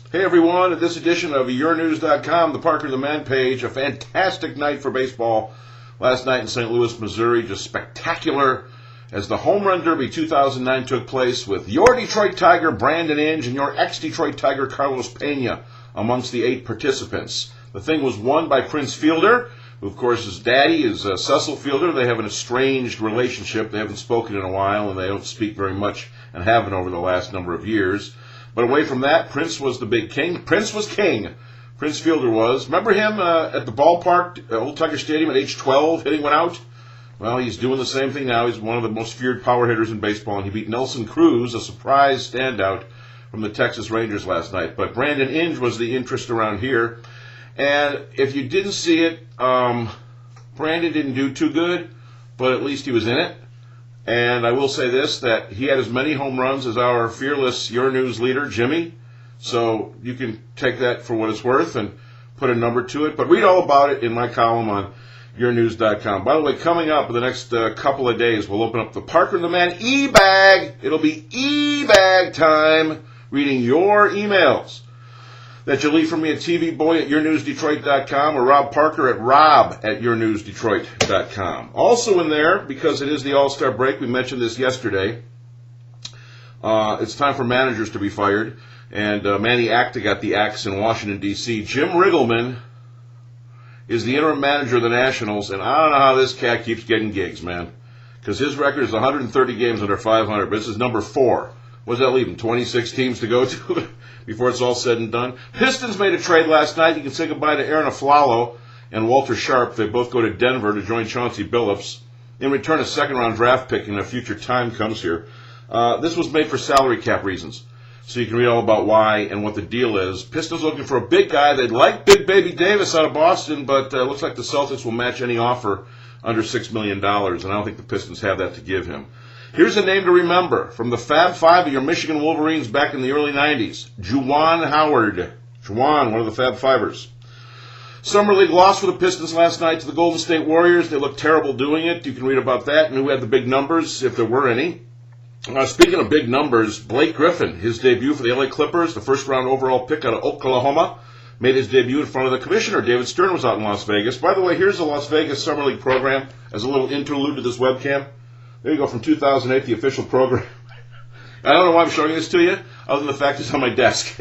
Hey everyone, at this edition of yournews.com, the Parker the Man page, a fantastic night for baseball last night in St. Louis, Missouri. Just spectacular as the Home Run Derby 2009 took place with your Detroit Tiger, Brandon Inge, and your ex-Detroit Tiger, Carlos Pena, amongst the 8 participants. The thing was won by Prince Fielder, who of course his daddy is Cecil Fielder. They have an estranged relationship. They haven't spoken in a while, and they don't speak very much and haven't over the last number of years. But away from that, Prince was the big king. Prince was king. Prince Fielder was. Remember him at the ballpark, Old Tiger Stadium at age 12, hitting one out? Well, he's doing the same thing now. He's one of the most feared power hitters in baseball, and he beat Nelson Cruz, a surprise standout from the Texas Rangers last night. But Brandon Inge was the interest around here. And if you didn't see it, Brandon didn't do too good, but at least he was in it. And I will say this, that he had as many home runs as our fearless Your News leader, Jimmy. So you can take that for what it's worth and put a number to it. But read all about it in my column on yournews.com. By the way, coming up in the next couple of days, we'll open up the Parker and the Man e-bag. It'll be e-bag time, reading your emails that you leave for me at tvboy at yournewsdetroit.com or Rob Parker at rob@yournewsdetroit.com. Also in there, because it is the All-Star break, we mentioned this yesterday, it's time for managers to be fired. And Manny Acta got the axe in Washington, D.C. Jim Riggleman is the interim manager of the Nationals, and I don't know how this cat keeps getting gigs, man. Because his record is 130 games under 500, but this is number 4. What does that leave him, 26 teams to go to before it's all said and done? Pistons made a trade last night. You can say goodbye to Aaron Aflalo and Walter Sharp. They both go to Denver to join Chauncey Billups. In return, a second-round draft pick in a future time comes here. This was made for salary cap reasons, so you can read all about why and what the deal is. Pistons looking for a big guy. They'd like Big Baby Davis out of Boston, but it looks like the Celtics will match any offer under $6 million, and I don't think the Pistons have that to give him. Here's a name to remember from the Fab Five of your Michigan Wolverines back in the early 90s. Juwan Howard. Juwan, one of the Fab Fivers. Summer League loss for the Pistons last night to the Golden State Warriors. They looked terrible doing it. You can read about that and who had the big numbers, if there were any. Speaking of big numbers, Blake Griffin, his debut for the LA Clippers, the first-round overall pick out of Oklahoma, made his debut in front of the commissioner. David Stern was out in Las Vegas. By the way, here's the Las Vegas Summer League program as a little interlude to this webcam. There you go, from 2008, the official program. I don't know why I'm showing this to you, other than the fact it's on my desk.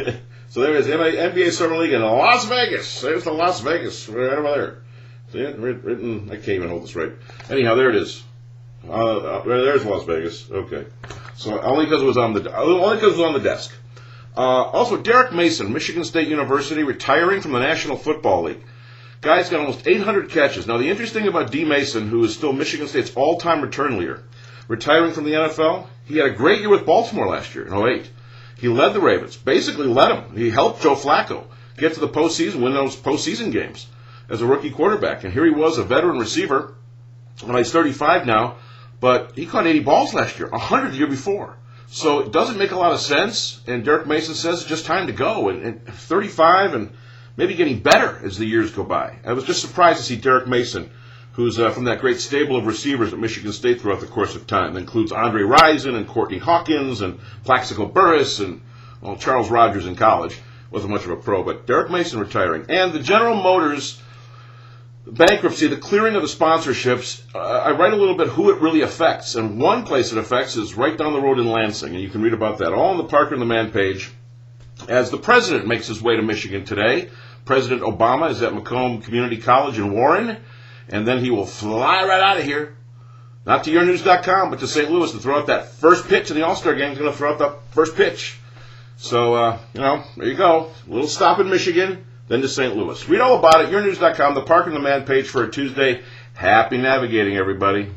So there it is, NBA Summer League in Las Vegas. There's the Las Vegas, right over there. See it? Written, I can't even hold this right. Anyhow, there it is. There's Las Vegas. Okay. So only because it was on the desk. Also, Derek Mason, Michigan State University, retiring from the National Football League. Guy's got almost 800 catches. Now, the interesting thing about D. Mason, who is still Michigan State's all-time return leader, retiring from the NFL, he had a great year with Baltimore last year in 2008. He led the Ravens, basically led them. He helped Joe Flacco get to the postseason, win those postseason games as a rookie quarterback. And here he was, a veteran receiver. Well, he's 35 now, but he caught 80 balls last year, 100 the year before. So it doesn't make a lot of sense, and Derek Mason says it's just time to go. And 35 and maybe getting better as the years go by. I was just surprised to see Derek Mason, who's from that great stable of receivers at Michigan State throughout the course of time. That includes Andre Rison and Courtney Hawkins and Plaxico Burress and Charles Rogers in college. Wasn't much of a pro, but Derek Mason retiring. And the General Motors bankruptcy, the clearing of the sponsorships, I write a little bit who it really affects. And one place it affects is right down the road in Lansing. And you can read about that all on the Parker and the Man page. As the president makes his way to Michigan today, President Obama is at Macomb Community College in Warren, and then he will fly right out of here, not to yournews.com, but to St. Louis to throw out that first pitch in the All-Star game. He's going to throw out the first pitch. So, there you go. A little stop in Michigan, then to St. Louis. Read all about it, yournews.com, the Parker and the Man page for a Tuesday. Happy navigating, everybody.